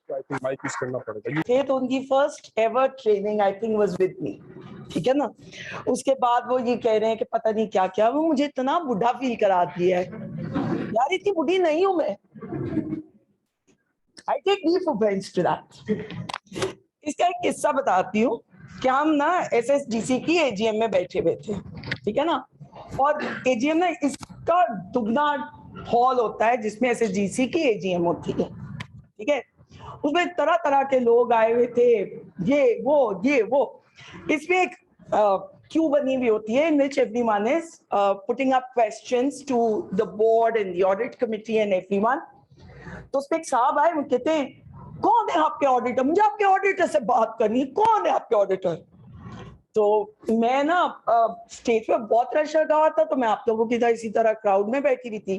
I think mic use करना पड़ेगा। ये तो उनकी first ever training I think was with me, ठीक है ना। उसके बाद वो ये कह रहे हैं कि पता नहीं क्या क्या, वो मुझे इतना बुढ़ा फील करा दिया है यार, इतनी बुढ़ी नहीं हूं मैं। I take deep offense to that. इसका एक किस्सा बताती हूँ कि हम ना SSGC की AGM में बैठे हुए थे, ठीक है ना, और AGM में इसका दुगना हॉल होता है जिसमें SSGC की AGM होती है, ठीक है। उसमें तरह तरह के लोग आए हुए थे, ये वो। इसमें एक क्यू बनी हुई होती है in which everyone is putting up questions to the board and the audit committee and everyone। तो उसमें एक साहब आए, वो कहते हैं कौन है आपके ऑडिटर, मुझे आपके ऑडिटर से बात करनी है, कौन है आपके ऑडिटर। तो मैं ना स्टेज पे बहुत रश लगा हुआ था, तो मैं आप लोगों की तरह इसी तरह क्राउड में बैठी हुई थी।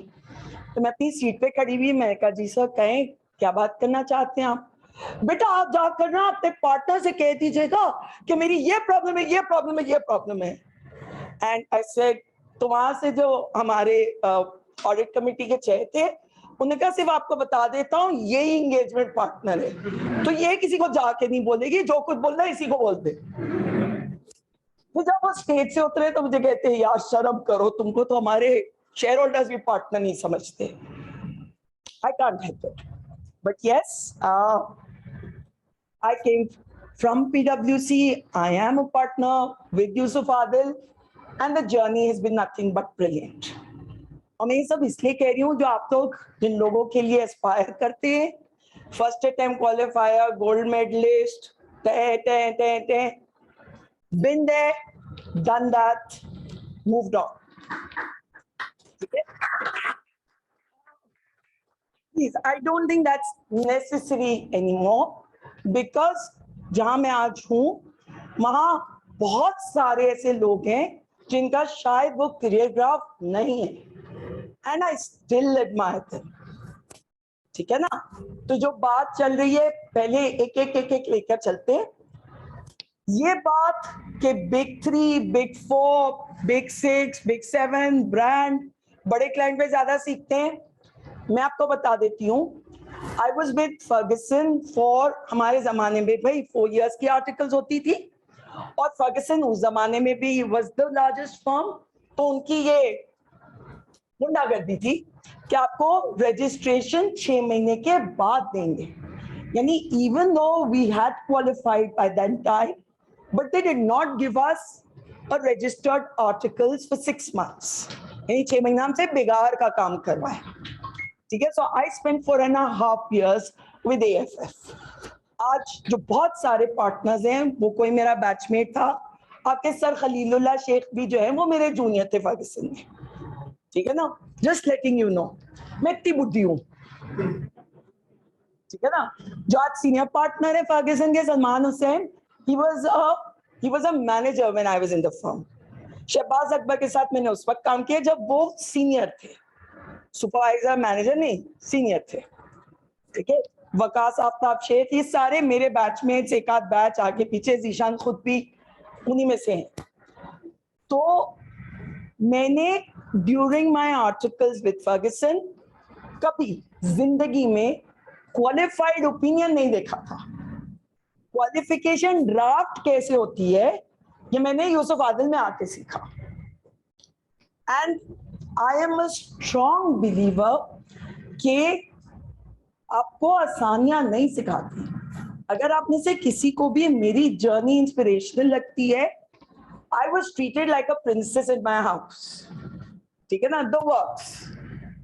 तो मैं अपनी सीट पे खड़ी हुई, मैं कहा जी सर कहें क्या बात करना चाहते हैं आप। बेटा आप जाकर ना अपने पार्टनर से कह दीजिएगा कि मेरी ये प्रॉब्लम है, ये प्रॉब्लम है, ये प्रॉब्लम है। एंड आई सेड, तो वहां से जो हमारे ऑडिट कमेटी के चेयर थे, उन्होंने कहा सिर्फ आपको बता देता हूँ यही एंगेजमेंट पार्टनर है, तो ये किसी को जाके नहीं बोलेगी, जो कुछ बोलना है इसी को बोल दे। तो जब वो स्टेज से उतरे तो मुझे कहते हैं यार शर्म करो, तुमको तो हमारे शेयर होल्डर्स भी पार्टनर नहीं समझते। I can't help it, but yes I came from PwC. I am a partner with Yusuf Adil, and the journey has been nothing but brilliant. और मैं ये सब इसलिए कह रही हूँ जो आप लोग जिन लोगों के लिए एस्पायर करते हैं, first attempt qualifier, gold medalist, been there, done that, moved on. Okay? Please, I don't think that's necessary anymore, because जहां मैं आज हूं वहां बहुत सारे ऐसे लोग हैं जिनका शायद वो करियर ग्राफ नहीं है, and I still admire them, ठीक है ना। तो जो बात चल रही है पहले एक एक लेकर चलते हैं। ये बात कि big 3, big 4, big 6, big 7 brand बड़े क्लाइंट पे ज्यादा सीखते हैं, मैं आपको बता देती हूँ। I was with Fergusson for, हमारे जमाने में भाई 4 years की आर्टिकल्स होती थी, और फर्गसन उस जमाने में भी वॉज द लार्जेस्ट फर्म। तो उनकी ये गुंडागर्दी थी कि आपको रजिस्ट्रेशन 6 महीने के बाद देंगे, यानी even though we had qualified by that time, but they did not give us a registered articles for 6 months, यानी 6 महीना हमसे बिगाड़ का काम करवाया, ठीक है। So I spend 4.5 years with AFF। आज जो बहुत सारे पार्टनर्स हैं, वो कोई मेरा बैचमेट था, आपके सर खलीलुल्लाह शेख भी जो है वो मेरे जूनियर थे फर्गसन में, ठीक है ना। जस्ट लेटिंग यू नो, मैं इतनी बुद्धि हूँ, ठीक है ना। जो आज सीनियर पार्टनर है फर्गसन के, Salman Hussain, he was a manager when I was in the firm। Shahbaz Akbar के साथ मैंने उस वक्त काम किया जब वो सीनियर थे, सुपरवाइजर मैनेजर नहीं, सीनियर थे, ठीक है। वकास आफ्ताब शेख, ये सारे मेरे बैचमेट्स, एक आध बैच आगे पीछे, जीशान खुद भी उन्हीं में से हैं। तो मैंने during my articles with Fergusson कभी जिंदगी में क्वालिफाइड ओपिनियन नहीं देखा था। क्वालिफिकेशन ड्राफ्ट कैसे होती है ये मैंने यूसुफ आदिल में आके सीखा, and I am a strong believer कि आपको आसानियां नहीं सिखाती। अगर आप में से किसी को भी मेरी जर्नी इंस्पिरेशनल लगती है, I was treated like a princess in my house, ठीक है ना। द वर्क्स,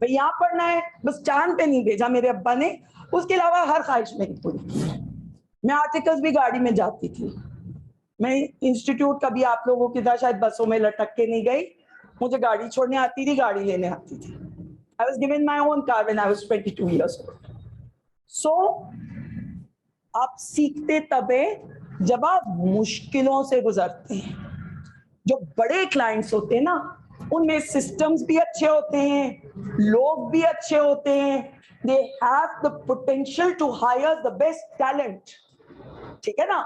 भाई यहाँ पढ़ना है, बस चांद पे नहीं भेजा मेरे अब्बा ने, उसके अलावा हर ख्वाहिश मेरी पूरी की। मैं आर्टिकल्स भी गाड़ी में जाती थी, मैं इंस्टीट्यूट कभी आप लोगों की तरह शायद बसों में लटक के नहीं गई, मुझे गाड़ी छोड़ने आती थी, गाड़ी लेने आती थी। I was given my own car when I was 22 years old। सो आप सीखते तब है जब आप मुश्किलों से गुजरते हैं। जो बड़े क्लाइंट्स होते हैं ना, उनमें सिस्टम्स भी अच्छे होते हैं, लोग भी अच्छे होते हैं, they have the potential to hire the best talent, ठीक है ना।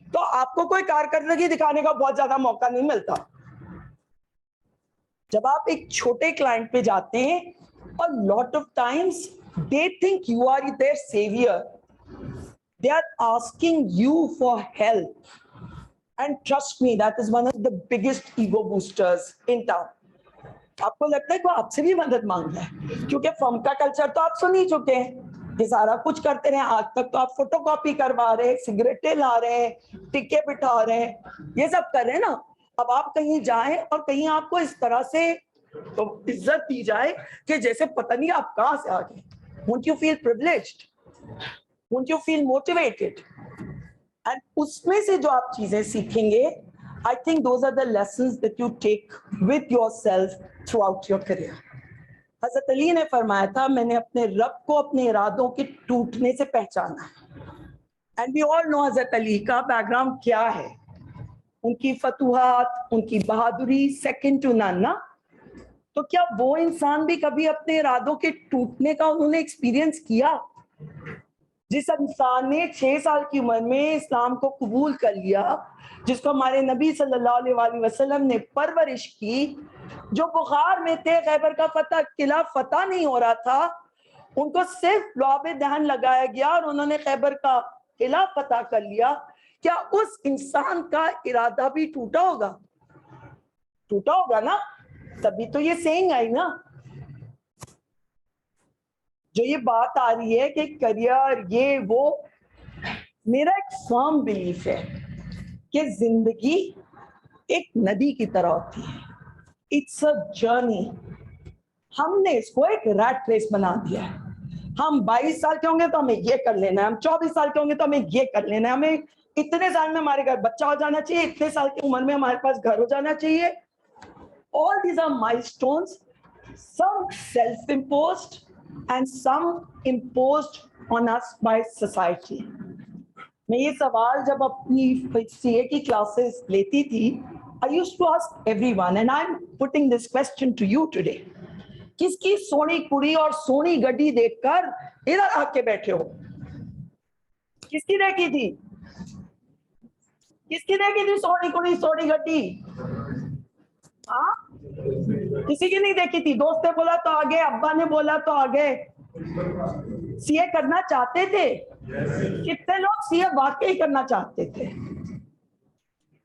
तो आपको कोई कारकर्दगी दिखाने का बहुत ज्यादा मौका नहीं मिलता। जब आप एक छोटे क्लाइंट पे जाते हैं, और lot of times they think you are their savior. They are asking you for help, and trust me, that is one of the biggest ego boosters in town. आपको लगता है कि वो आपसे भी मदद मांग रहा है, क्योंकि फर्म का कल्चर तो आप सुन ही चुके हैं कि सारा कुछ करते रहे। आज तक तो आप फोटोकॉपी करवा रहे हैं, सिगरेटें ला रहे हैं, टिक्के बिठा रहे हैं, ये सब कर रहे हैं ना। अब आप कहीं जाएं और कहीं आपको इस तरह से तो इज्जत दी जाए कि जैसे पता नहीं आप कहां से आ गए। Won't you feel privileged? Won't you feel motivated? And उसमें से जो आप चीजें सीखेंगे, I think those are the lessons that you take with yourself throughout your career. हज़रत अली ने फरमाया था, मैंने अपने रब को अपने इरादों के टूटने से पहचाना है। And we all know हज़रत अली का बैकग्राउंड क्या है, उनकी फतूहात, उनकी बहादुरी सेकंड टू नन ना। तो क्या वो इंसान भी कभी अपने इरादों के टूटने का उन्होंने एक्सपीरियंस किया? जिस इंसान ने 6 साल की उम्र में इस्लाम को कबूल कर लिया, जिसको हमारे नबी सल्लल्लाहु अलैहि वसल्लम ने परवरिश की, जो बुखार में थे, खैबर का फतह किला फतह नहीं हो रहा था, उनको सिर्फ लौबे दहन लगाया गया और उन्होंने खैबर का किला फतह कर लिया। क्या उस इंसान का इरादा भी टूटा होगा? टूटा होगा ना, तभी तो ये सेइंग आई ना। जो ये बात आ रही है कि करियर ये वो, मेरा एक फर्म बिलीफ है कि जिंदगी एक नदी की तरह होती है। It's a journey. हमने इसको एक रैट रेस बना दिया है। हम 22 साल के होंगे तो हमें ये कर लेना है, हम 24 साल के होंगे तो हमें ये कर लेना है, हमें इतने साल में हमारे घर बच्चा हो जाना चाहिए, इतने साल की उम्र में हमारे पास घर हो जाना चाहिए। All these are milestones, some self-imposed and some imposed on us by society. मैं ये सवाल जब अपनी सीए की क्लासेस लेती थी, I used to ask everyone, and I'm putting this question to you today. किसकी सोनी कुड़ी और सोनी गड्डी देखकर इधर आके बैठे हो? किसकी देखी थी? किसकी देखी थी सोनी कुड़ी सोनी गड्डी? हाँ, किसी की नहीं देखी थी। दोस्त ने बोला तो आगे, अब्बा ने बोला तो आगे। सीए करना चाहते थे? कितने लोग सीए वाकई करना चाहते थे?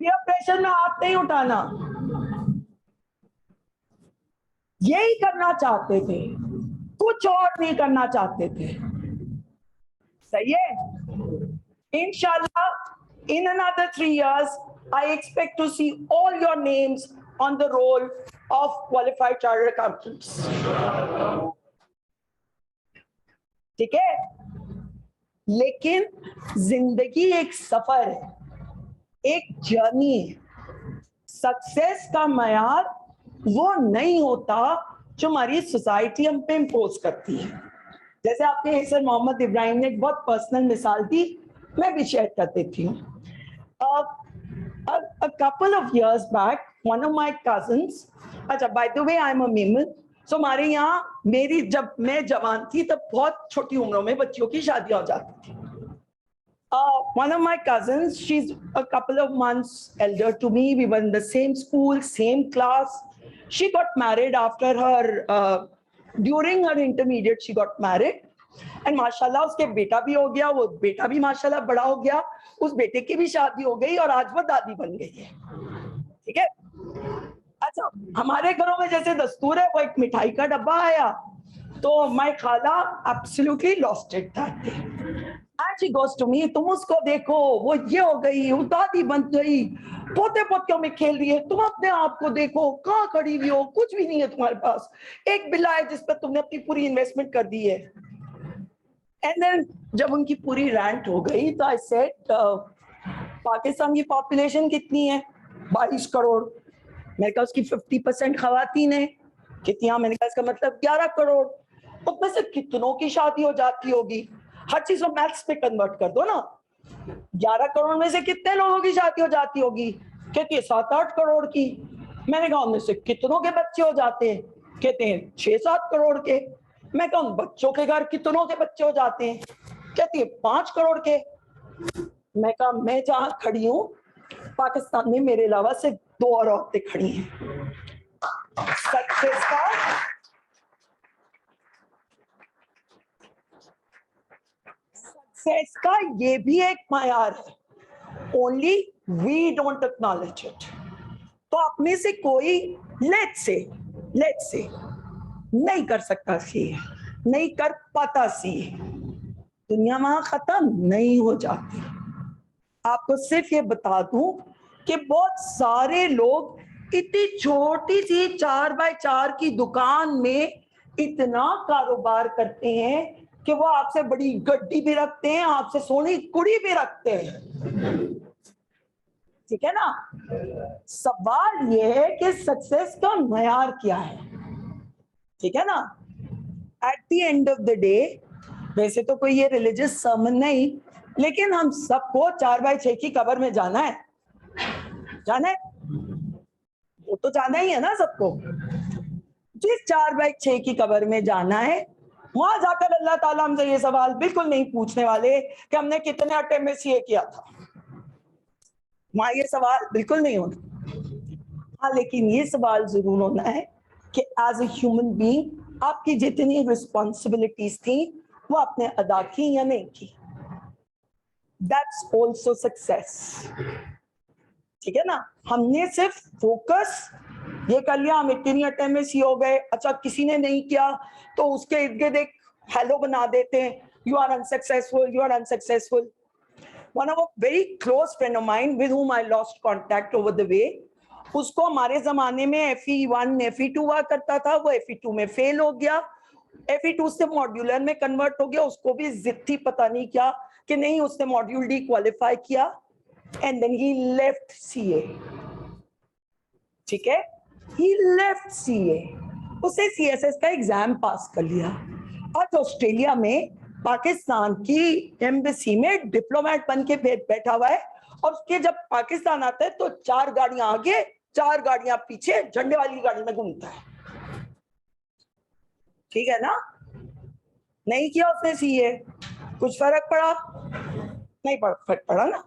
पीयर प्रेशर में हाथ नहीं उठाना, यही करना चाहते थे, कुछ और नहीं करना चाहते थे। सही है? इंशाल्लाह in another 3 years I expect to see all your names on the roll of qualified chartered accountants. ठीक है? लेकिन जिंदगी एक सफर है, एक जर्नी है। सक्सेस का मयार वो नहीं होता जो हमारी सोसाइटी हम पे इम्पोज करती है। जैसे आपके सर मोहम्मद इब्राहिम ने एक बहुत पर्सनल मिसाल दी, मैं भी शेयर कर देती हूँ। A couple of years back, one of my cousins, अच्छा by the way I'm a Memon, so हमारे यहाँ मेरी जब मैं जवान थी तब बहुत छोटी उम्रों में बच्चियों की शादियां हो जाती थी। One of my cousins, she's a couple of months elder to me. We were in the same school, same class. She got married after her, during her intermediate, she got married. And माशाल्लाह उसके बेटा भी हो गया, वो बेटा भी माशाल्लाह बड़ा हो गया, उस बेटे की भी शादी हो गई और आज वो दादी बन गई है। ठीक है? अच्छा, हमारे घरों में जैसे दस्तूर है, वो एक मिठाई का डब्बा आया तो my खाला absolutely lost it that day. And she goes to me, तुम उसको देखो, वो ये हो गई, वो दादी बन गई, पोते पोतियों में खेल रही है, तुम अपने आप को देखो, कहाँ खड़ी हुई हो, कुछ भी नहीं है तुम्हारे पास, एक बिल्ला है जिस पर तुमने अपनी पूरी इन्वेस्टमेंट कर दी है। And then जब उनकी पूरी रैंट हो गई तो I said, पाकिस्तान की पॉपुलेशन कितनी है? 22 करोड़। मैंने कहा उसकी 50% खवातीन है। कितनी? मैंने कहा इसका मतलब 11 करोड़। उसमें से कितनों की शादी हो जाती होगी? हर चीज को मैथ्स पे कन्वर्ट कर दो ना। 11 करोड़ में से कितने लोगों की शादी हो जाती होगी? कहती है 7-8 करोड़ की। मैंने कहा उनमें से कितनों के बच्चे हो जाते हैं? कहते हैं 6-7 करोड़ के। मैं कहूँ बच्चों के घर कितनों के बच्चे हो जाते हैं? कहती है 5 करोड़ के। मैं कहा मैं जहां खड़ी हूँ पाकिस्तान में मेरे अलावा सिर्फ 2 और औरतें खड़ी हैं। सक्सेस का सक्सेस का ये भी एक मायार है, only we don't acknowledge it. तो आप में से कोई लेट्स से नहीं कर सकता सीए, नहीं कर पाता सीए, दुनिया वहां खत्म नहीं हो जाती। आपको सिर्फ ये बता दूं कि बहुत सारे लोग इतनी छोटी सी 4x4 की दुकान में इतना कारोबार करते हैं कि वो आपसे बड़ी गड्डी भी रखते हैं, आपसे सोनी कुड़ी भी रखते हैं। ठीक है ना? सवाल ये है कि सक्सेस का मयार क्या है। ठीक है ना? At the end of the day, वैसे तो कोई ये रिलीजियस सर्मन नहीं, लेकिन हम सबको 4x6 की कब्र में जाना है। जाना है, वो तो जाना ही है ना सबको। जिस 4x6 की कब्र में जाना है, वहां जाकर अल्लाह ताला हमसे ये सवाल बिल्कुल नहीं पूछने वाले कि हमने कितने अटेम्प्ट में सीए किया था। वहां ये सवाल बिल्कुल नहीं होना। हाँ, लेकिन ये सवाल जरूर होना है कि एज ए ह्यूमन बीइंग आपकी जितनी रिस्पॉन्सिबिलिटीज थी वो आपने अदा की या नहीं की। That's also success. ठीक है ना? हमने सिर्फ फोकस ये कर लिया, हम इतनी अटेम्प्ट में सी हो गए, अच्छा किसी ने नहीं किया तो उसके इर्द गिर्द एक हेलो बना देते हैं, you are unsuccessful, you are unsuccessful. One of a very close friend of mine with whom I lost contact over the way, उसको हमारे जमाने में FE1 FE2 हुआ करता था, वो FE2 में फेल हो गया, FE2 से मॉड्यूलर में कन्वर्ट हो गया। उसको भी जिद थी, पता नहीं क्या, कि नहीं उसने मॉड्यूल डी क्वालिफाई किया, and then he left CA. ठीक है, ही लेफ्ट सीए, उसे सीएसएस का एग्जाम पास कर लिया। आज ऑस्ट्रेलिया में पाकिस्तान की एम्बेसी में डिप्लोमेट बन के बैठा हुआ है, और उसके जब पाकिस्तान आता है तो 4 गाड़ियां आगे 4 गाड़ियां पीछे झंडे वाली गाड़ी में घूमता है। ठीक है ना? नहीं किया उसने सीए, कुछ फर्क पड़ा? नहीं फर्क पड़ा ना।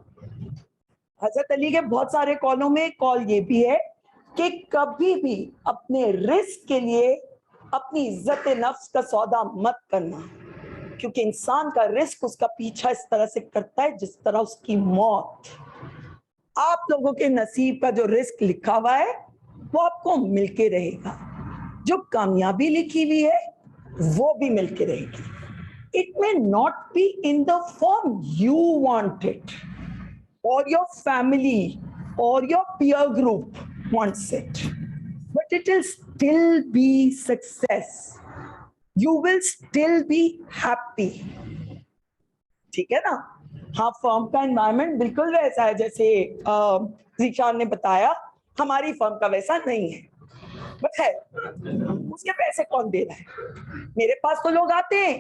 हजरत अली के बहुत सारे कॉलों में कॉल ये भी है कि कभी भी अपने रिस्क के लिए अपनी इज्जत नफ्स का सौदा मत करना, क्योंकि इंसान का रिस्क उसका पीछा इस तरह से करता है जिस तरह उसकी मौत। आप लोगों के नसीब का जो रिस्क लिखा हुआ है वो आपको मिलके रहेगा, जो कामयाबी लिखी हुई है वो भी मिलके रहेगी। It may not be in the form you want it, or your family or your peer group wants it, but it will still be success. You will still be happy. ठीक है ना? हाँ, फर्म का environment बिल्कुल वैसा है जैसे जीशान ने बताया, हमारी फर्म का वैसा नहीं है, बट है। उसके पैसे कौन दे रहा है? मेरे पास तो लोग आते हैं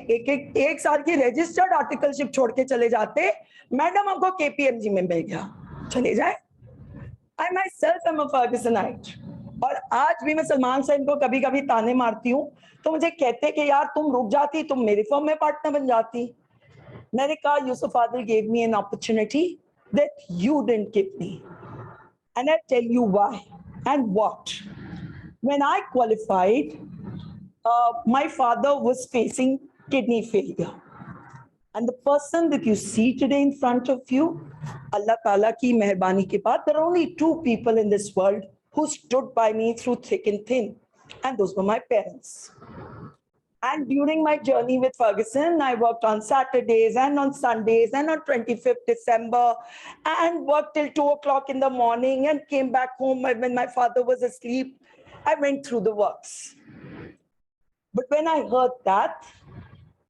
एक साल की रजिस्टर्ड आर्टिकलशिप छोड़ के चले जाते, मैडम हमको केपीएमजी में मिल गया, चले जाए। आई माई सेल्फ एम अ फर्गसनाइट, और आज भी मैं सलमान सेन को कभी कभी ताने मारती हूँ तो मुझे कहते कि यार तुम रुक जाती, तुम मेरी फर्म में पार्टनर बन जाती। मैंने कहा Yusuf Adil gave me an opportunity that you didn't give me, and I tell you why and what. When I qualified, my father was facing kidney failure, and the person that you see today in front of you, Allah Taala ki meherbani ke baad, there are only 2 people in this world who stood by me through thick and thin, and those were my parents. And during my journey with Ferguson, I worked on Saturdays and on Sundays and on 25th December, and worked till 2 o'clock in the morning and came back home when my father was asleep. I went through the works. But when I heard that,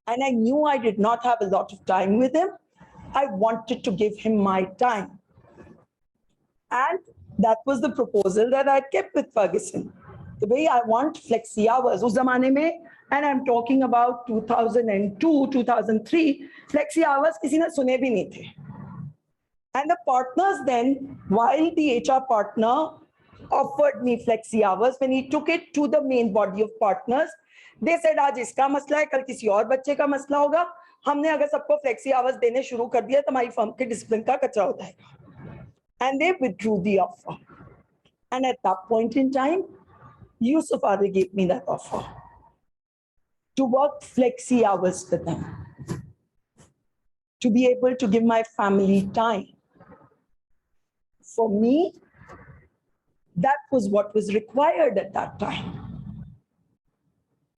and I knew I did not have a lot of time with him, I wanted to give him my time. And that was the proposal that I kept with Ferguson. The way I want flexi hours. Us zamane mein, and I'm talking about 2002, 2003, flexi hours kisi ne sune bhi nahi the. And the partners then, while the HR partner offered me flexi hours, when he took it to the main body of partners, they said आज इसका मसला है, कल किसी और बच्चे का मसला होगा, हमने अगर सबको फ्लेक्सी आवर्स देने शुरू कर दिया तो हमारी फर्म के डिसिप्लिन का कचरा हो जाएगा. And they withdrew the offer. And at that point in time, Yusuf Adil gave me that offer to work flexi hours with them. to be able to give my family time. For me, that was what was required at that time.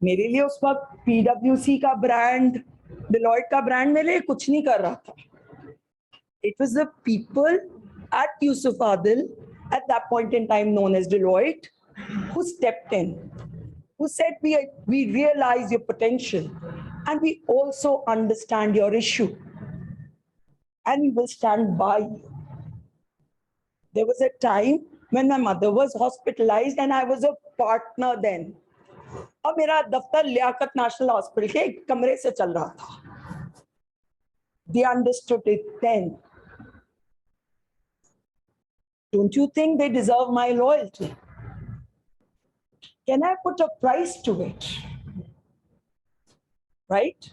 मेरे लिए उस वक्त PwC का brand, Deloitte का brand मेरे लिए कुछ नहीं कर रहा था. It was the people at Yusuf Adil, at that point in time known as Deloitte, who stepped in, who said, we realize your potential and we also understand your issue and we will stand by you. There was a time when my mother was hospitalized and I was a partner then. और मेरा दफ्तर Liaquat national hospital के एक कमरे से चल रहा था. They understood it then. Don't you think they deserve my loyalty? Can I put a price to it? Right?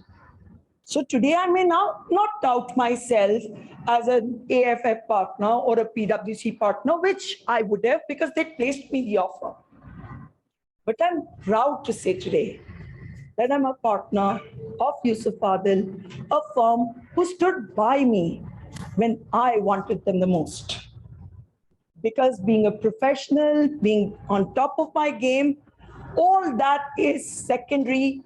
So today I may now not doubt myself as an AFF partner or a PwC partner, which I would have because they placed me the offer. But I'm proud to say today that I'm a partner of Yusuf Adil, a firm who stood by me when I wanted them the most. Because being a professional, being on top of my game, all that is secondary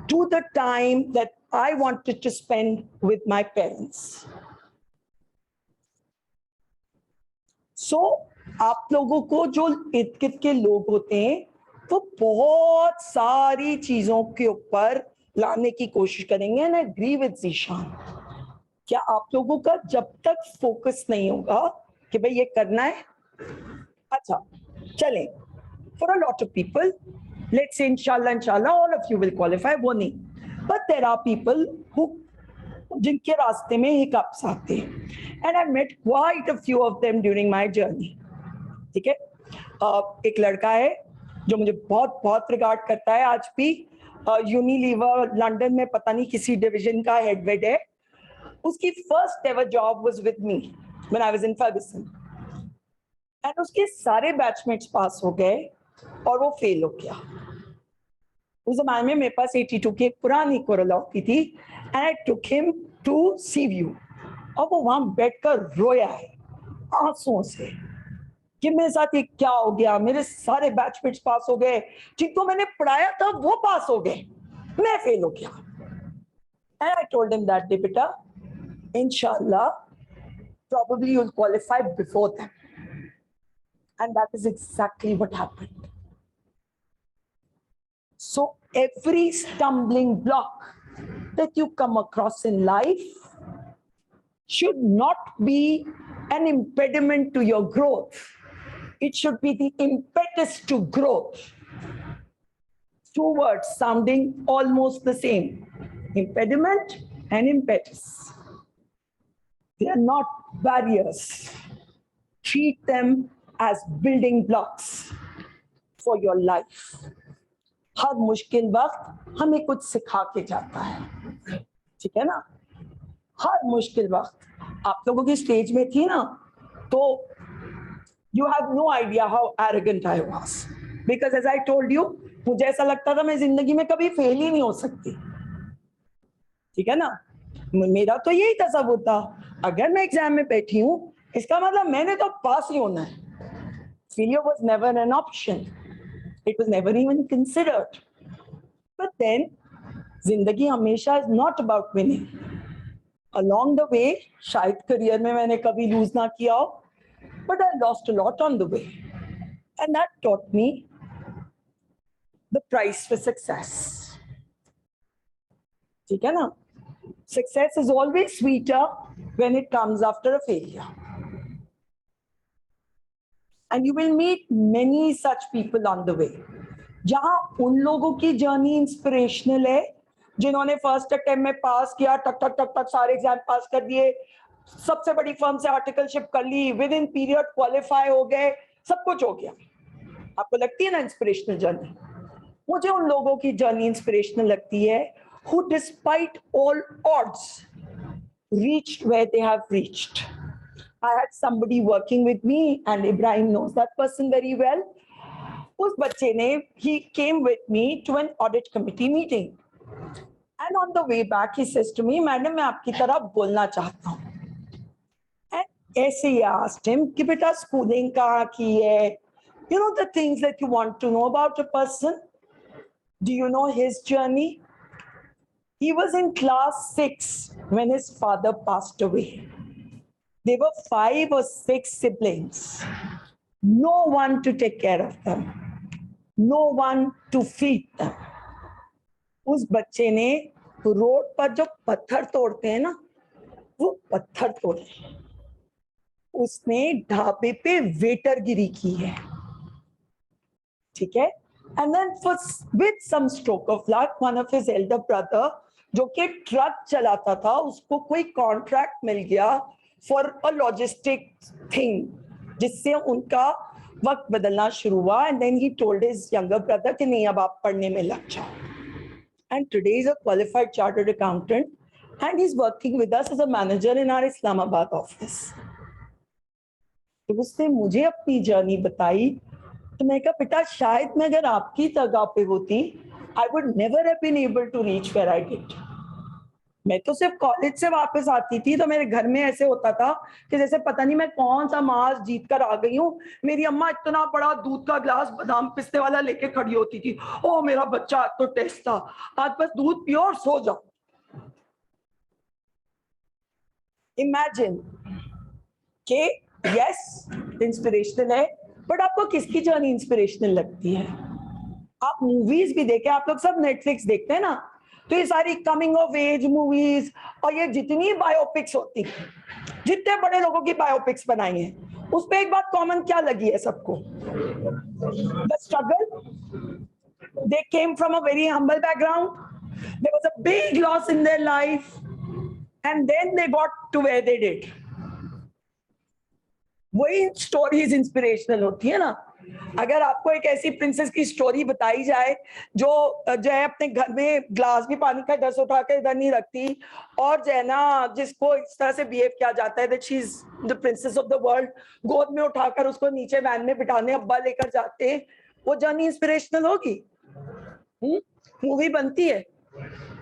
to the time that I wanted to spend with my parents. So, आप लोगों को जो इर्द-गिर्द के लोग होते हैं, वो बहुत सारी चीजों के ऊपर लाने की कोशिश करेंगे. And I agree with Zishan. क्या आप लोगों का जब तक फोकस नहीं होगा कि भाई ये करना है, अच्छा चलें. For a lot of people, let's say inshallah all of you will qualify, वो नहीं. But there are people who जिनके रास्ते में hiccups आते हैं. And I met quite a few of them during my journey. ठीक है. एक लड़का है जो मुझे बहुत बहुत रिगार्ड करता है आज भी. यूनिलीवर लंदन में पता नहीं किसी डिवीजन का हेड है. उसकी first ever job was with me when I was in Fergusson. And उसके सारे बैचमेट्स पास हो गए और वो फेल हो गया. उस जमाने में मेरे पास 82 की एक पुरानी कोरोला होती थी. And I took him to Seaview और वो वहां बैठकर रोया है आंसुओं से कि मेरे साथ ये क्या हो गया. मेरे सारे बैचमेट्स पास हो गए, जिनको मैंने पढ़ाया था वो पास हो गए, मैं फेल हो गया. And I told him that day, बेटा इंशाल्लाह probably you'll qualify before them. And that is exactly what happened. So every stumbling block that you come across in life should not be an impediment to your growth. It should be the impetus to growth. Two words sounding almost the same: impediment and impetus. They are not barriers. Treat them as building blocks for your life. हर मुश्किल वक्त हमें कुछ सिखा के जाता है. ठीक है ना. हर मुश्किल वक्त आप लोगों की स्टेज में थी ना, तो you have no idea how arrogant I was. Because as I told you, मुझे ऐसा लगता था मैं जिंदगी में कभी फेल ही नहीं हो सकती. ठीक है ना. मेरा तो यही तसव्वुर था, अगर मैं एग्जाम में बैठी हूँ इसका मतलब मैंने तो पास ही होना है. Failure was never an option. It was never even considered. But then, जिंदगी हमेशा is not about winning. Along the way, शायद करियर में मैंने कभी लूज ना किया हो, but I lost a lot on the way. And that taught me the price for success. ठीक है ना. Success is always sweeter when it comes after a failure. And you will meet many such people on the way. जहां उन लोगों की journey inspirational है जिन्होंने first attempt में पास किया, टक टक टक टक सारे एग्जाम पास कर दिए, सबसे बड़ी फर्म से आर्टिकलशिप कर ली, विद इन पीरियड क्वालिफाई हो गए, सब कुछ हो गया. आपको लगती है ना इंस्पिरेशनल जर्नी? मुझे उन लोगों की जर्नी इंस्पिरेशनल लगती है who despite all odds reached where they have reached. I had somebody working with me and Ibrahim knows that person very well. उस बच्चे ने, he came with me to an audit committee meeting And on the way back, he says to me, "Madam, मैं आपकी तरह बोलना चाहता हूँ." And ऐसे ही asked him कि बेटा schooling कहाँ की है? You know the things that you want to know about a person. Do you know his journey? He was in class 6 when his father passed away. There were 5 or 6 siblings. No one to take care of them. No one to feed them. उस बच्चे ने road पर जो पत्थर तोड़ते हैं ना, वो पत्थर तोड़े। उसने ढाबे पे वेटरगिरी की है, ठीक है? And then with some stroke of luck, one of his elder brother, जो कि ट्रक चलाता था, उसको कोई कॉन्ट्रैक्ट मिल गया for a logistic thing, जिससे उनका वक्त बदलना शुरू हुआ. And then he told his younger brother कि नहीं, अब आप पढ़ने में लग जाओ. And today he's a qualified chartered accountant and he's working with us as a manager in our Islamabad office. तो उसने मुझे अपनी जर्नी बताई, तो मैं कहा बेटा शायद मैं अगर आपकी जगह पे होती, I would never have been able to reach where I did. मैं तो सिर्फ कॉलेज से वापस आती थी तो मेरे घर में ऐसे होता था कि जैसे पता नहीं मैं कौन सा मास जीत कर आ गई हूँ. मेरी अम्मा इतना बड़ा दूध का ग्लास बादाम पिस्ते वाला लेके खड़ी होती थी. ओ मेरा बच्चा, आज तो टेस्ट था, आज बस दूध पियो और सो जाओ. इमेजिन कि यस इंस्पिरेशनल है, बट आपको किसकी जर्नी इंस्पिरेशनल लगती है? आप मूवीज भी देखें, आप लोग सब नेटफ्लिक्स देखते हैं ना, तो ये सारी कमिंग ऑफ एज मूवीज और ये जितनी बायोपिक्स होती, जितने बड़े लोगों की बायोपिक्स बनाई हैं, उस पे एक बात कॉमन क्या लगी है सबको? The struggle. They came from a very humble background, there was a big loss in their life and then they got to where they did. वही स्टोरीज इंस्पिरेशनल होती है ना. अगर आपको एक ऐसी प्रिंसेस की स्टोरी बताई जाए जो है अपने घर में ग्लास भी पानी का इधर से उठा के इधर नहीं रखती, और जो है ना जिसको इस तरह से बिहेव किया जाता है that she is the princess of the world, गोद में उठाकर उसको नीचे वैन में बिठाने अब्बा लेकर जाते, वो जर्नी इंस्पिरेशनल होगी? मूवी बनती है.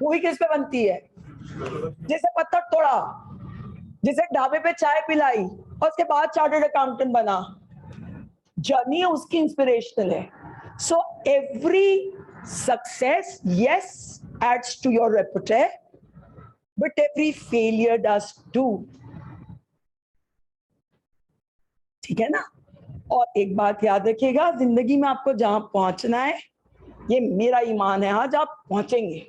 मूवी किस पे बनती है? जैसे पत्थर तोड़ा, जिसे ढाबे पे चाय पिलाई और उसके बाद चार्टर्ड अकाउंटेंट बना. जर्नी उसकी इंस्पिरेशनल है. So every success yes adds to your reputation, but every failure does too. ठीक है ना? और एक बात याद रखिएगा, जिंदगी में आपको जहां पहुंचना है, ये मेरा ईमान है, आज आप पहुंचेंगे,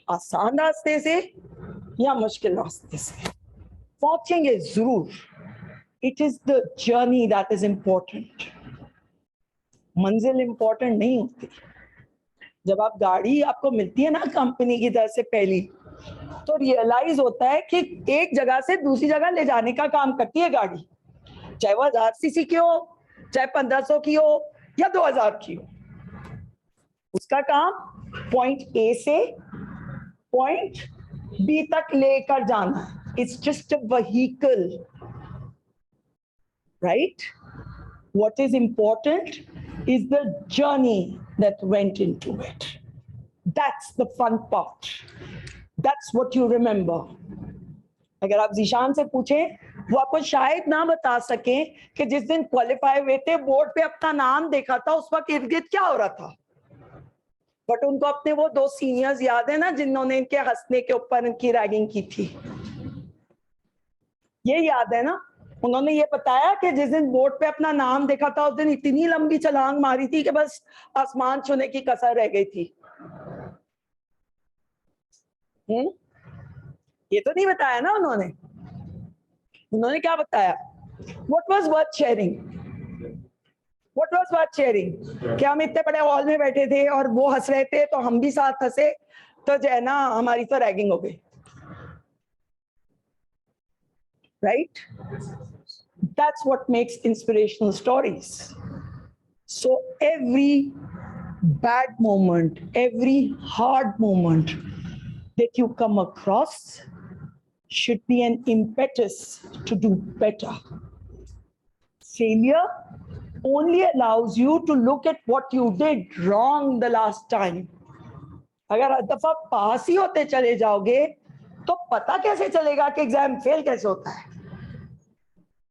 आसान रास्ते से या मुश्किल रास्ते से, पहुंचेंगे जरूर. It is the journey that is important. मंजिल इंपॉर्टेंट नहीं होती. जब आप गाड़ी आपको मिलती है ना कंपनी की तरफ से पहली, तो रियलाइज होता है कि एक जगह से दूसरी जगह ले जाने का काम करती है गाड़ी, चाहे वो 1000 सीसी की हो, चाहे 1500 की हो या 2000 की हो. उसका काम पॉइंट ए से पॉइंट बी तक लेकर जाना. It's just a vehicle. Right? What is important is the journey that went into it. That's the fun part. That's what you remember. अगर आप जीशान से पूछें, वो आपको शायद ना बता सके कि जिस दिन क्वालिफाई हुए थे, बोर्ड पे अपना नाम देखा था, उस वक्त इर्द गिर्द क्या हो रहा था. बट उनको अपने वो 2 सीनियर्स याद है ना, जिन्होंने इनके हंसने के ऊपर इनकी रैगिंग की थी. ये याद है ना. उन्होंने ये बताया कि जिस दिन बोर्ड पे अपना नाम देखा था, उस दिन इतनी लंबी छलांग मारी थी कि बस आसमान छूने की कसर रह गई थी. ये तो नहीं बताया ना उन्होंने. उन्होंने क्या बताया? What was worth sharing? What was worth sharing? कि हम इतने बड़े हॉल में बैठे थे और वो हंस रहे थे तो हम भी साथ हंसे, तो जो है ना हमारी तो रैगिंग हो गई. Right? That's what makes inspirational stories. So every bad moment, every hard moment that you come across should be an impetus to do better. Failure only allows you to look at what you did wrong the last time अगर हर दफा पास ही होते चले जाओगे तो पता कैसे चलेगा कि एग्जाम फेल कैसे होता है?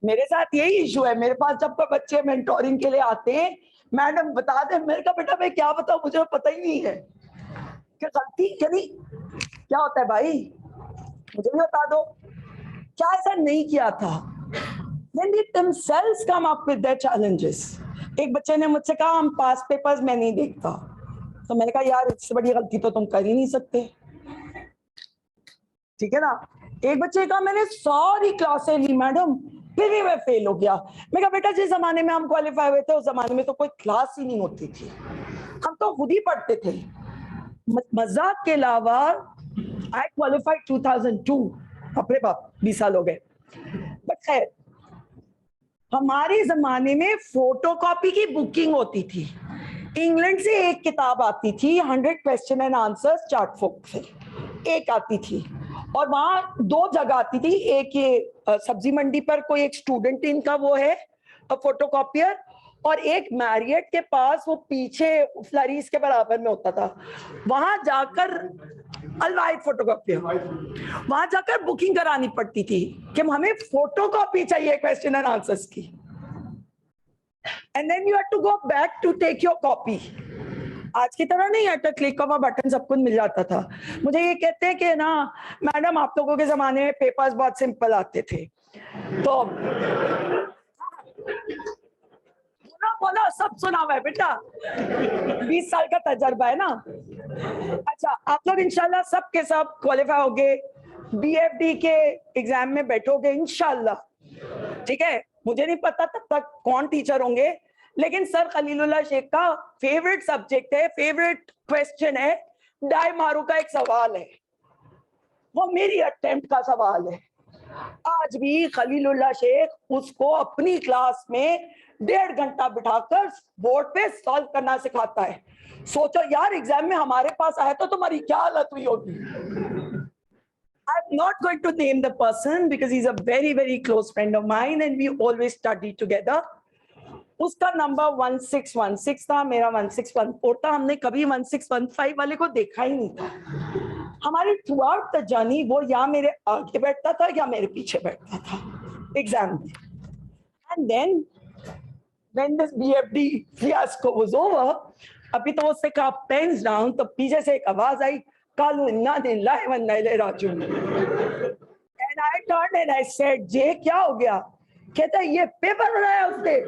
मेरे साथ यही इशू है। मेरे पास जब बच्चे मेंटोरिंग के लिए आते हैं, मैडम बता दे, मेरे कहा बेटा मैं क्या बताऊं, मुझे पता ही नहीं है कि गलती यानी क्या होता है भाई, मुझे भी बता दो क्या ऐसा नहीं किया था। When they themselves come up with their challenges. एक बच्चे ने मुझसे कहा हम पास पेपर्स मैं नहीं देखता, तो मैंने कहा यार इससे बड़ी गलती तो तुम कर ही नहीं सकते, ठीक है ना। एक बच्चे ने कहा मैंने सारी क्लासें ली मैडम फिर भी मैं फेल हो गया। मैं कहा बेटा जिस जमाने में हम क्वालिफाई हुए थे उस जमाने में तो कोई क्लास ही नहीं होती थी, हम तो खुद ही पढ़ते थे। मजाक के अलावा आई क्वालिफाइड 2002, अपने बाप 20 साल हो गए। बट खैर हमारे जमाने में फोटोकॉपी की बुकिंग होती थी। इंग्लैंड से एक किताब आती थी 100 क्वेश्चन एंड आंसर्स चार्ट फोक से, एक आती थी और वहां दो जगह आती थी। एक ये सब्जी मंडी पर कोई एक स्टूडेंट इनका वो है फोटोकॉपियर, और एक मैरियट के पास वो पीछे फ्लरीज के बराबर में होता था, वहां जाकर अलवाइट फोटोकॉपियर, वहां जाकर बुकिंग करानी पड़ती थी कि हमें फोटोकॉपी चाहिए क्वेश्चन एंड आंसर्स की, and then you have to go back to take your copy. आज की तरह नहीं at click of a button सब कुछ मिल जाता था। मुझे ये कहते हैं कि ना मैडम आप लोगों के जमाने में पेपर्स बहुत सिंपल आते थे, तो बोला सब सुना हुआ है बेटा, 20 साल का तजर्बा है ना। अच्छा आप लोग इंशाल्लाह सब के सब क्वालिफाई होगे, बीएफडी के एग्जाम में बैठोगे इंशाल्लाह, ठीक है। मुझे नहीं पता तब तक कौन टीचर होंगे, लेकिन सर खलीलुल्लाह शेख का फेवरेट सब्जेक्ट है, फेवरेट क्वेश्चन है, डाई मारू का एक सवाल है, वो मेरी अटेम्प्ट का सवाल है। आज भी खलीलुल्लाह शेख उसको अपनी क्लास में 1.5 घंटा बिठाकर बोर्ड पे सॉल्व करना सिखाता है। सोचो यार एग्जाम में हमारे पास आया तो तुम्हारी क्या हालत हुई होगी। I'm not going to name the person because he's a very, very close friend of mine and we always study together. उसका नंबर 1616 था, मेरा 1614 था। हमने कभी 1615 वाले को देखा ही नहीं था। हमारी थ्रू आउट द जर्नी वो या मेरे आगे बैठता था या मेरे पीछे बैठता था एग्जाम में। And then when this BFD fiasco was over, अभी तो उससे कहा पेन्स डाउन, तो पीछे से एक आवाज आई कालू इन्ना लिल्लाहि व इन्ना इलैहि राजिऊन। And I turned and I said जे क्या हो गया? कहता है ये पेपर बनाया उसने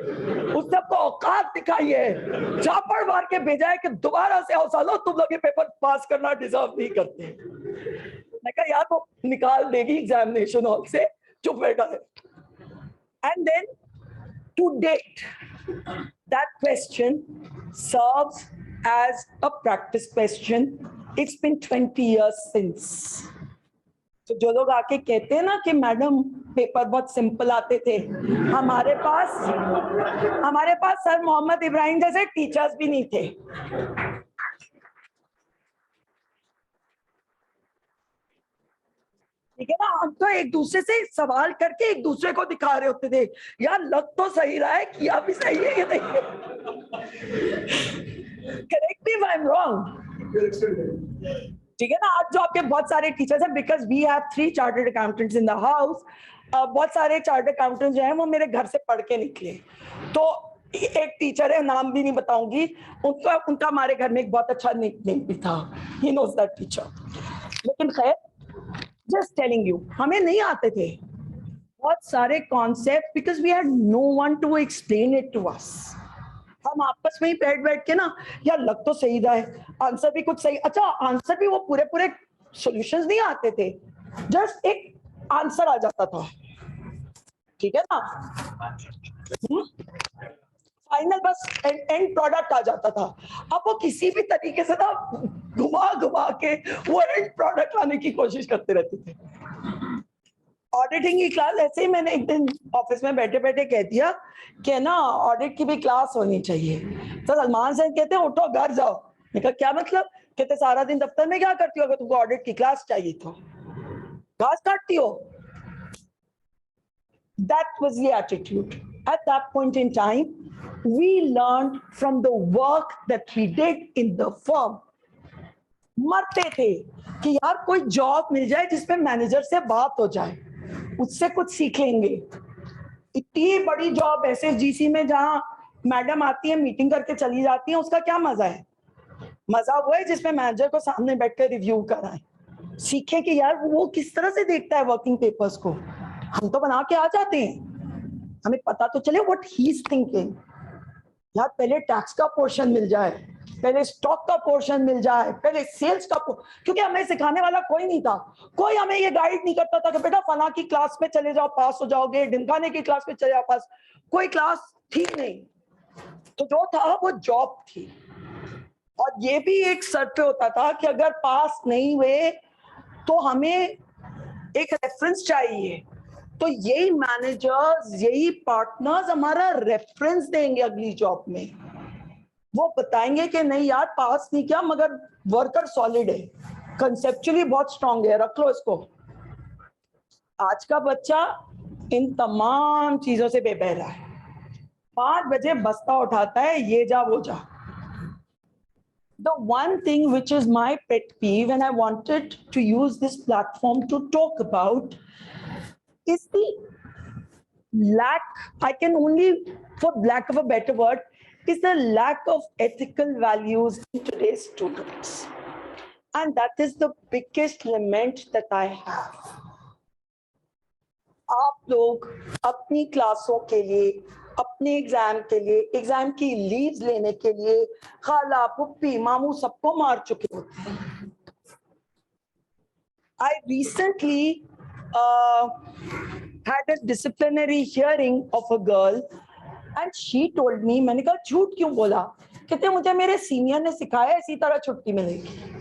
सबको औकात दिखाई है, झापड़ मार के भेजा है कि दोबारा से आओ सालो, तुम लोग ये पेपर पास करना डिजर्व नहीं करते। मैं कहा यार वो निकाल देगी एग्जामिनेशन हॉल से, चुप बैठा है। And then to date that question serves as a practice question. It's been 20 years since. तो जो लोग आके कहते हैं ना कि मैडम पेपर बहुत सिंपल आते थे, हमारे पास सर मोहम्मद इब्राहिम जैसे टीचर्स भी नहीं थे। ठीक है ना, हम तो एक दूसरे से सवाल करके एक दूसरे को दिखा रहे होते थे यार लग तो सही रहा है, किया भी सही है ये नहीं। Correct me if I am wrong. ठीक है ना, आज जो आपके बहुत सारे टीचर्स हैं, because we have 3 chartered accountants in the house, बहुत सारे चार्टर्ड अकाउंटेंट्स जो हैं वो मेरे घर से पढ़ के निकले। तो एक टीचर है, नाम भी नहीं बताऊंगी, उनका हमारे घर में एक बहुत अच्छा निकनेम भी था, ही नोज दैट टीचर। लेकिन खैर जस्ट टेलिंग यू, हमें नहीं आते थे बहुत सारे concept because we had no one to explain it to us. हम आपस में ही बैठ के ना यार लग तो सही रहा है, आंसर भी कुछ सही, अच्छा आंसर भी वो पूरे सॉल्यूशंस नहीं आते थे, जस्ट एक आंसर आ जाता था, ठीक है ना, फाइनल बस एंड प्रोडक्ट आ जाता था। अब वो किसी भी तरीके से ना घुमा के वो एंड प्रोडक्ट लाने की कोशिश करते रहते थे। ऑडिटिंग की क्लास ऐसे ही मैंने एक दिन ऑफिस में बैठे बैठे कह दिया कि ना ऑडिट की भी क्लास होनी चाहिए। तो सलमान सर कहते हैं उठो घर जाओ। मैं कहा क्या मतलब? कहते सारा दिन दफ्तर में क्या करती हो, अगर तुमको ऑडिट की क्लास चाहिए तो घास काटती हो। That was the attitude. At that point in time, we learned from the work that we did in the firm. मरते थे कि यार कोई जॉब मिल जाए जिसमें मैनेजर से बात हो जाए, उससे कुछ सीख लेंगे। इतनी बड़ी जॉब एसएसजीसी में जहां मैडम आती है मीटिंग करके चली जाती है, उसका क्या मजा है? मजा वो है जिसमें मैनेजर को सामने बैठकर रिव्यू कराए, सीखे कि यार वो किस तरह से देखता है वर्किंग पेपर्स को। हम तो बना के आ जाते हैं, हमें पता तो चले व्हाट ही इज थिंकिंग। यार पहले टैक्स का पोर्शन मिल जाए, पहले स्टॉक का पोर्शन मिल जाए, पहले सेल्स का क्योंकि हमें सिखाने वाला कोई नहीं था। कोई हमें ये गाइड नहीं करता था कि बेटा फला की क्लास में चले जाओ पास हो जाओगे, ढिमकाने की क्लास में चले जाओ पास। कोई क्लास थी नहीं, तो जो था वो जॉब थी। और ये भी एक सर पे होता था कि अगर पास नहीं हुए तो हमें एक रेफरेंस चाहिए, तो यही मैनेजर्स, यही पार्टनर्स हमारा रेफरेंस देंगे अगली जॉब में। वो बताएंगे कि नहीं यार पास नहीं किया मगर वर्कर सॉलिड है, कंसेप्चुअली बहुत स्ट्रांग है, रख लो इसको। आज का बच्चा इन तमाम चीजों से बेबहरा है। 5 बजे बस्ता उठाता है, ये जा वो जा। The one thing which is my pet peeve and I wanted to use this platform to talk about is the lack, I can only, for lack of a better word, is the lack of ethical values in today's students. And that is the biggest lament that I have. आप लोग अपनी क्लासों के लिए, अपने exam के लिए, exam की लीव्स लेने के लिए खाला पुप्पी मामू सबको मार चुके होते हैं। I recently had a disciplinary hearing of a girl and she told me, मैंने कहा झूठ क्यों बोला? कहते मुझे मेरे सीनियर ने सिखाया इसी तरह छुट्टी मिलेगी।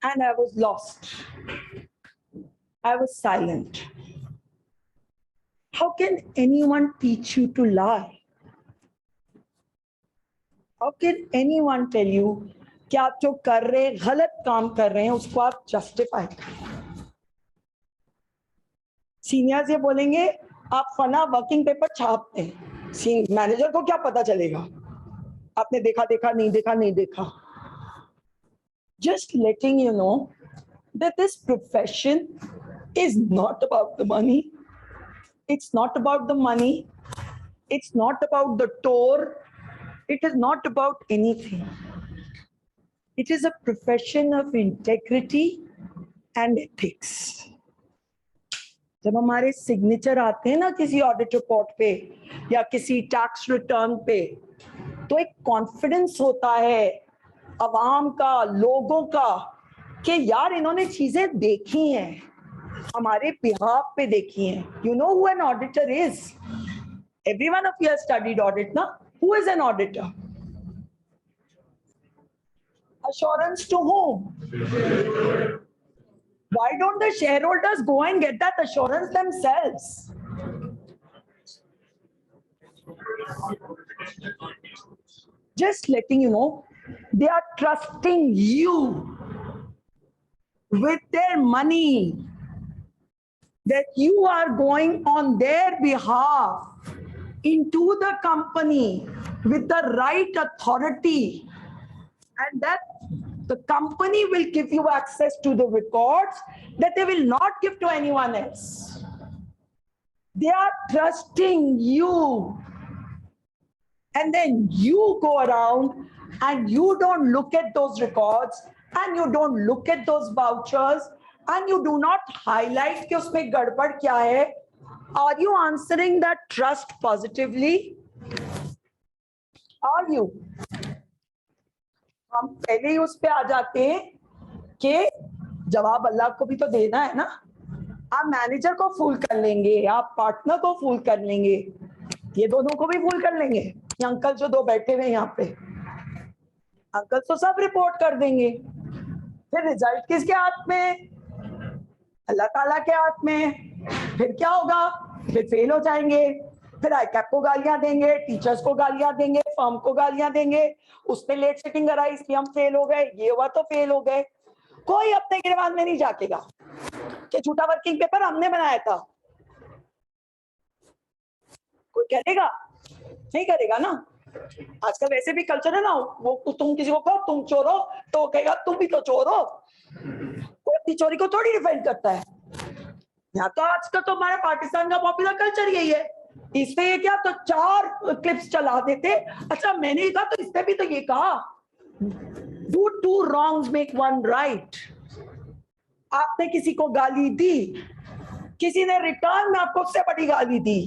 And I was lost. I was silent. How can anyone teach you to lie? How can anyone tell you कि आप जो कर रहे हैं, गलत काम कर रहे हैं, उसको आप जस्टिफाई करें? सीनियर्स ये बोलेंगे आप फना वर्किंग पेपर छापते हैं, मैनेजर को क्या पता चलेगा आपने देखा देखा नहीं देखा नहीं देखा। Just letting you know that this profession is not about the money. It's not about the money. It's not about the tour. It is not about anything. It is a profession of integrity and ethics. जब हमारे signature आते हैं ना किसी audit report पे या किसी tax return पे, तो एक कॉन्फिडेंस होता है अवाम का, लोगों का, कि यार इन्होंने चीजें देखी हैं, हमारे बिहाफ पे देखी हैं। You know who an auditor is? Everyone of you has studied audit, na? Who is an auditor? Assurance to whom? Why don't the shareholders go and get that assurance themselves? Just letting you know, they are trusting you with their money, that you are going on their behalf into the company with the right authority, and that the company will give you access to the records that they will not give to anyone else. They are trusting you. And then you go around and you don't look at those records and you don't look at those vouchers and you do not highlight कि उसमें गड़बड़ क्या है. Are you answering that trust positively? Are you? हम पहले ही उस पे आ जाते हैं कि जवाब अल्लाह को भी तो देना है ना. आप मैनेजर को फूल कर लेंगे, आप पार्टनर को फूल कर लेंगे, ये दोनों को भी फूल कर लेंगे. ये अंकल जो दो बैठे हुए यहाँ पे, अंकल तो सब रिपोर्ट कर देंगे. फिर रिजल्ट किसके हाथ में? अल्लाह ताला के हाथ में. फिर क्या होगा? फिर फेल हो जाएंगे. फिर आईकैप को गालियां देंगे, टीचर्स को गालियां देंगे, फर्म को गालियां देंगे. उसने लेट सेटिंग कराई इसलिए हम फेल हो गए, ये हुआ तो फेल हो गए. कोई अपने गिरबान में नहीं झाकेगा कि झूठा वर्किंग पेपर हमने बनाया था. कोई करेगा? नहीं करेगा ना. आजकल वैसे भी कल्चर है ना, वो तुम किसी को कहो तुम चोर हो तो वो कहेगा तुम भी तो चोर हो, कोई अपनी चोरी को थोड़ी डिफेंड करता है। यहाँ तो आजकल तो हमारे पाकिस्तान का पॉपुलर कल्चर यही है, इसने ये क्या तो 4 क्लिप्स चला देते, अच्छा मैंने कहा तो इसने भी तो ये कहा, डू 2 wrongs make 1 right। आपने किसी को गाली दी, किसी ने रिटर्न में आपको उससे बड़ी गाली दी,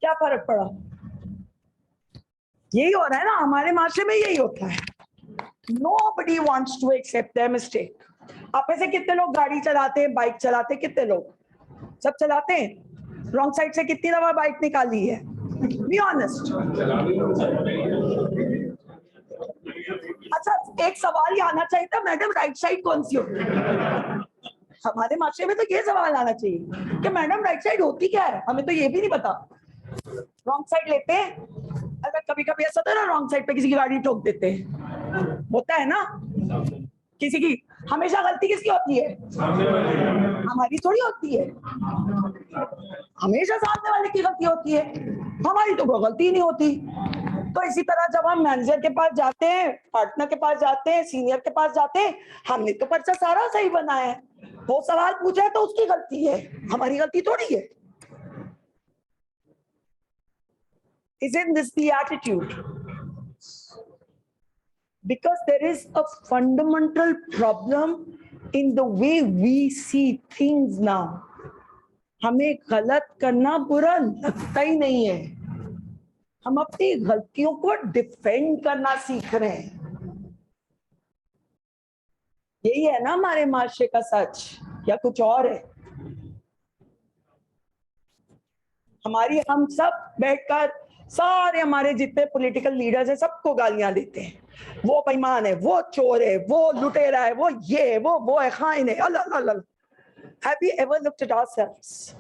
क्या फर्क पड़ा? यही हो रहा है ना हमारे माशरे में, यही होता है। Nobody wants to accept their mistake। आप में से कितने लोग गाड़ी चलाते हैं, बाइक चलाते हैं? कितने लोग? सब चलाते हैं। रॉन्ग साइड से कितनी दफा बाइक निकाली है? Be honest. अच्छा एक सवाल ये आना चाहिए था, मैडम राइट साइड कौन सी होती है? हमारे माशरे में तो ये सवाल आना चाहिए कि मैडम राइट साइड होती क्या है, हमें तो ये भी नहीं पता। रॉन्ग साइड लेते हैं, अगर कभी कभी ऐसा होता है ना रॉन्ग साइड पे किसी की गाड़ी ठोक देते हैं, होता है ना किसी की। हमेशा गलती किसकी होती है? हमारी थोड़ी होती है, हमेशा सामने वाले की गलती होती है, हमारी तो कोई गलती नहीं होती। तो इसी तरह जब हम मैनेजर के पास जाते हैं, पार्टनर के पास जाते हैं, सीनियर के पास जाते हैं, हमने तो पर्चा सारा सही बनाया है, वो सवाल पूछा है तो उसकी गलती है, हमारी गलती थोड़ी है। Isn't this the attitude? Because there is a fundamental problem in the way we see things now. हमें गलत करना बुरा लगता ही नहीं है, हम अपनी गलतियों को डिफेंड करना सीख रहे हैं। यही है ना हमारे माशरे का सच, या कुछ और है? हम सब बैठकर सारे हमारे जितने पॉलिटिकल लीडर्स हैं सबको गालियां देते हैं, वो बेईमान है, वो चोर है, वो लुटेरा है, वो ये है, वो है, खाइन है। अल्लाह। Have we ever looked at ourselves?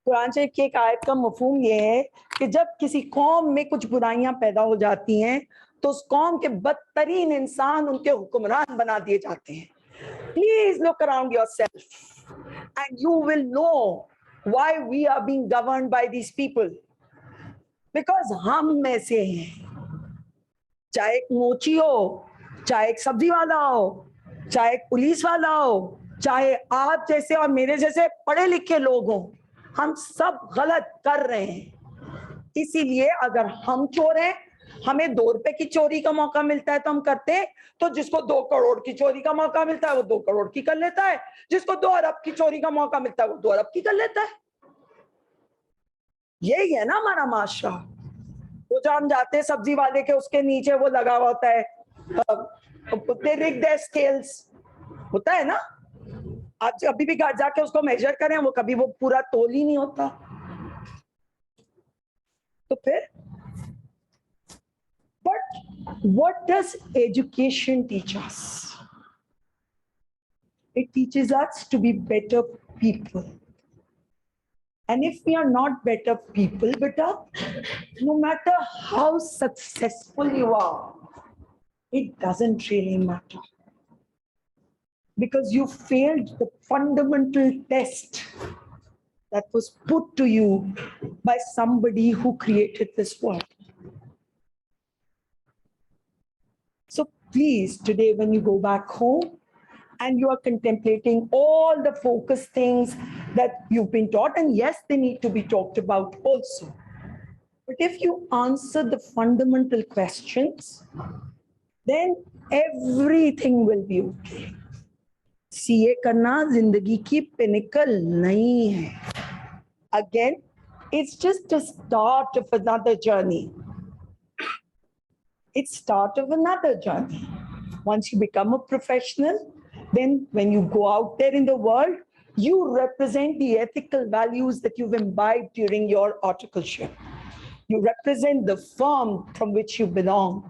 Quran शरीफ की एक आयत का मफहूम ये है कि जब किसी कौम में कुछ बुराइयां पैदा हो जाती हैं तो उस कौम के बदतरीन इंसान उनके हुक्मरान बना दिए जाते हैं। Please look around yourself and you will know why we are being governed by these people. Because हम में से हैं, चाहे एक मोची हो, चाहे एक सब्जी वाला हो, चाहे एक पुलिस वाला हो, चाहे आप जैसे और मेरे जैसे पढ़े लिखे लोग हों, हम सब गलत कर रहे हैं। इसीलिए अगर हम चोर हैं, हमें 2 रुपए की चोरी का मौका मिलता है तो हम करते हैं, तो जिसको 2 करोड़ की चोरी का मौका मिलता है वो 2 करोड़ की कर लेता है, जिसको 2 अरब की चोरी का मौका मिलता है वो 2 अरब की कर लेता है। यही है ना हमारा माशरा। वो जो हम जाते हैं सब्जी वाले के, उसके नीचे वो लगा हुआ होता है, they rig their scales, होता है ना। आप अभी भी घर जाके उसको मेजर करें, वो कभी वो पूरा तोल ही नहीं होता। तो फिर but what does education teach us? It teaches us to be better people. And if we are not better people, beta, no matter how successful you are, it doesn't really matter. Because you failed the fundamental test that was put to you by somebody who created this world. So please, today when you go back home and you are contemplating all the focus things that you've been taught, and yes, they need to be talked about also. But if you answer the fundamental questions, then everything will be okay. CA करना जिंदगी की pinnacle नहीं है. Again, it's just a start of another journey. It's start of another journey. Once you become a professional, then when you go out there in the world, you represent the ethical values that you've imbibed during your articleship. You represent the firm from which you belong.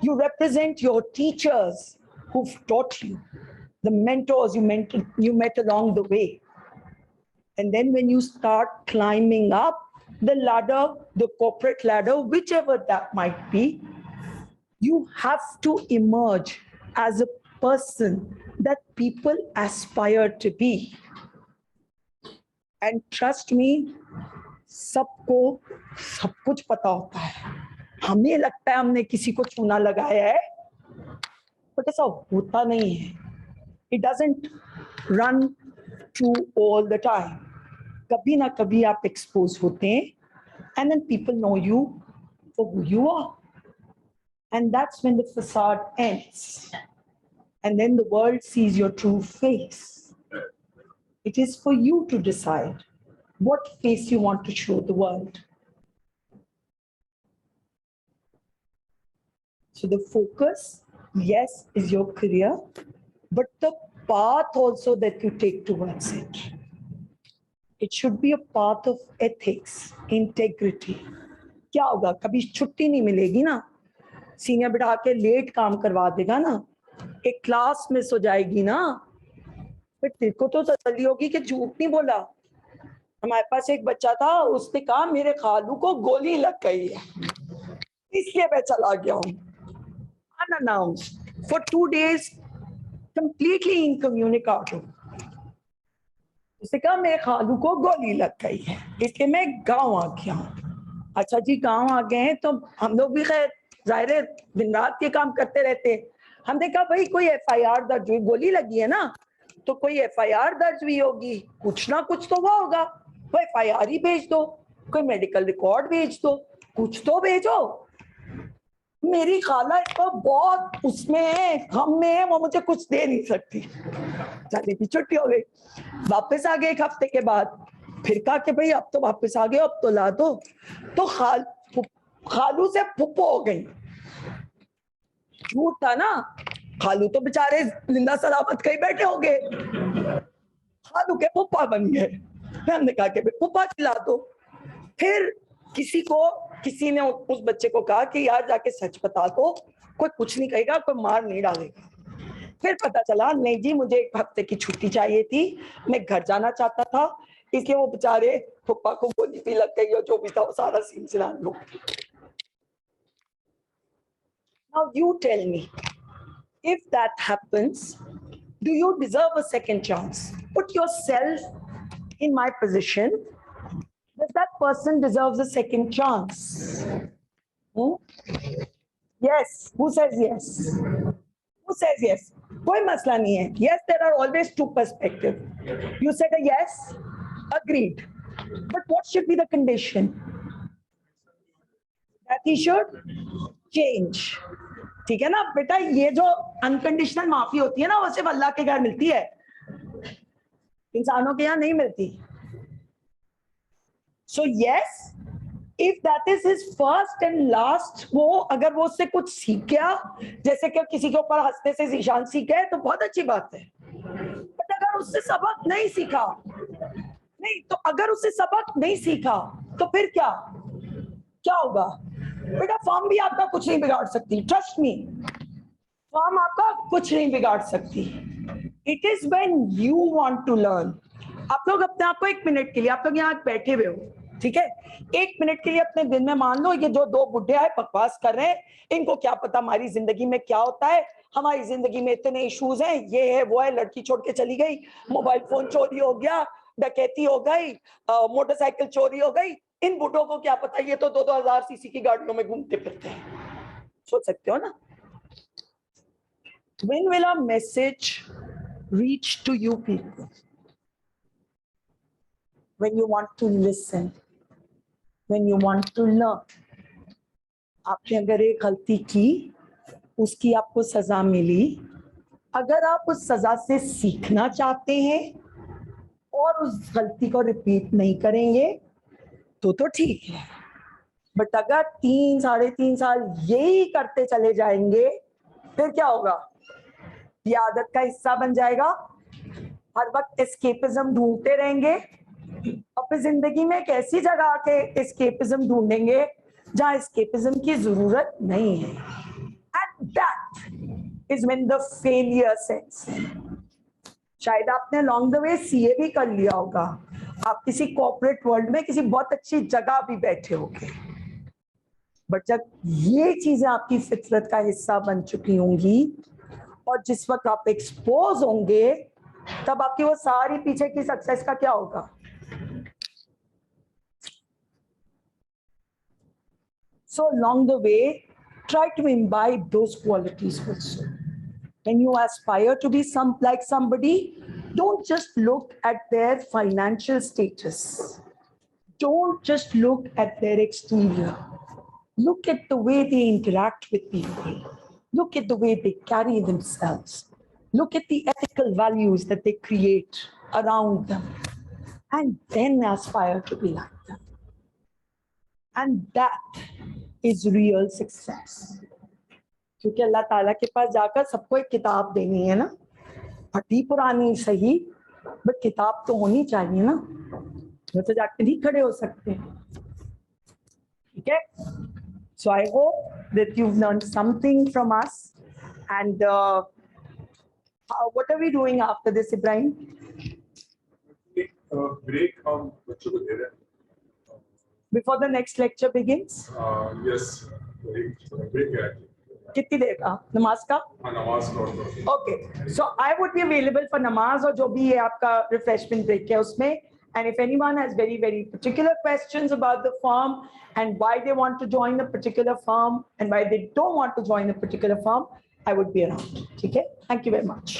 You represent your teachers who've taught you, the mentors you met along the way. And then when you start climbing up the ladder, the corporate ladder, whichever that might be, you have to emerge as a person that people aspire to be. And trust me, सबको सब कुछ पता होता है. हमें लगता है हमने किसी को चूना लगाया है, बट ऐसा होता नहीं है. It doesn't run true all the time. कभी ना कभी आप एक्सपोज होते हैं, and then people know you for who you are. And that's when the facade ends. And then the world sees your true face. It is for you to decide what face you want to show the world. So the focus, yes, is your career, but the path also that you take towards it. It should be a path of ethics, integrity. क्या होगा, कभी छुट्टी नहीं मिलेगी ना, senior बिठा के late काम करवा देगा ना, एक क्लास मिस हो जाएगी ना, फिर तेरे को तो तसल्ली होगी कि झूठ नहीं बोला. हमारे पास एक बच्चा था, उसने कहा मेरे खालू को गोली लग गई है, इसलिए मैं चला गया हूँ. Unannounced for 2 days, completely incommunicado. उसने कहा मेरे खालू को गोली लग गई है, इसलिए मैं गांव आ गया हूँ. अच्छा जी, गांव आ गए हैं तो हम लोग भी खैर जाहिर है दिन रात के काम करते रहते हैं. हमने कहा भाई कोई FIR दर्ज हुई, गोली लगी है ना, तो कोई FIR दर्ज हुई होगी, कुछ ना कुछ तो हुआ होगा, वो FIR ही भेज दो, कोई मेडिकल रिकॉर्ड भेज दो, कुछ तो भेजो. मेरी खाला इसको बहुत उसमें है, गम में है, वो मुझे कुछ दे नहीं सकती. जाने की छुट्टी हो गई, वापस आ गए एक हफ्ते के बाद, फिर कहा कि भाई अब तो वापस आ गए, अब तो ला दो. तो खालू से फुप्पो हो गई. झूठ था ना, खालू तो बेचारे जिंदा सलामत कहीं बैठे हो गए, खालू के फुप्पा बन गए. हमने कहा कि भाई फुप्पा खिला दो. फिर किसी ने उस बच्चे को कहा कि यार जाके सच बता दो, कोई कुछ नहीं कहेगा, कोई मार नहीं डालेगा. फिर पता चला नहीं जी, मुझे एक हफ्ते की छुट्टी चाहिए थी, मैं घर जाना चाहता था, इसलिए वो बेचारे फुप्पा को गोली भी लग गई और जो भी था वो सारा सीन सिनान लो. Now you tell me, if that happens, do you deserve a second chance? Put yourself in my position. Does that person deserves a second chance? Yes. Who says yes? Who says yes? कोई मसला नहीं है. Yes, there are always two perspectives. You said a yes, agreed. But what should be the condition? That he should change. ठीक है ना बेटा, ये जो अनकंडीशनल माफी होती है ना, वो सिर्फ अल्लाह के घर मिलती है, इंसानों के यहाँ नहीं मिलती. So yes, if that is his first and last, वो अगर वो उससे कुछ सीख गया, जैसे कि किसी के ऊपर हंसने से ईशान सीख गए तो बहुत अच्छी बात है. बट अगर उससे सबक नहीं सीखा, नहीं तो अगर उससे सबक नहीं सीखा तो फिर क्या होगा बेटा? फॉर्म भी आपका कुछ नहीं बिगाड़ सकती, ट्रस्ट मी, फॉर्म आपका कुछ नहीं बिगाड़ सकती. It is when you want to learn. आप लोग अपने आप को 1 मिनट के लिए, आप लोग यहाँ बैठे हुए हो, ठीक है, 1 मिनट के लिए अपने दिल में मान लो ये जो 2 बुढ़े आए बकवास कर रहे हैं, इनको क्या पता हमारी जिंदगी में क्या होता है, हमारी जिंदगी में इतने इश्यूज हैं, ये है वो है, लड़की छोड़ के चली गई, मोबाइल फोन चोरी हो गया, डकैती हो गई, मोटरसाइकिल चोरी हो गई, इन बुढ़ों को क्या पता, ये तो 2-2 हजार सीसी की गाड़ियों में घूमते फिरते हैं. सोच सकते हो ना? When will our message reach to you people? When you want to listen, when you want to learn. आपने अगर एक गलती की, उसकी आपको सजा मिली, अगर आप उस सजा से सीखना चाहते हैं और उस गलती को रिपीट नहीं करेंगे तो ठीक है. बट अगर 3-3.5 साल यही करते चले जाएंगे, फिर क्या होगा? ये आदत का हिस्सा बन जाएगा. हर वक्त एस्केपिज्म ढूंढते रहेंगे, अपनी जिंदगी में एक ऐसी जगह आके एस्केपिज्म ढूंढेंगे जहां एस्केपिज्म की जरूरत नहीं है. And that is when the failure sets in. शायद आपने along the way CA भी कर लिया होगा, आप किसी कॉर्पोरेट वर्ल्ड में किसी बहुत अच्छी जगह भी बैठे होंगे, बट जब ये चीजें आपकी फितरत का हिस्सा बन चुकी होंगी और जिस वक्त आप एक्सपोज होंगे, तब आपकी वो सारी पीछे की सक्सेस का क्या होगा? So along the way, try to imbibe those qualities also. When you aspire to be like somebody, don't just look at their financial status. Don't just look at their exterior. Look at the way they interact with people. Look at the way they carry themselves. Look at the ethical values that they create around them. And then aspire to be like them. And that is real success. क्योंकि अल्लाह ताला के पास जाकर सबको एक किताब देनी है ना, फटी पुरानी सही, बट किताब तो होनी चाहिए ना, वो तो जाके नहीं खड़े हो सकते. ठीक है? So I hope that you've learned something from us. And what are we doing after this, Ibrahim? Break हम बच्चों को दे रहे हैं. Before the next lecture begins? Yes, break है. कितनी देर का? नमाज का? नमाज का. Okay, so I would be available for namaz और जो भी है आपका refreshment break है उसमें. And if anyone has very, very particular questions about the firm and why they want to join a particular firm and why they don't want to join a particular firm, I would be around. Okay? Thank you very much.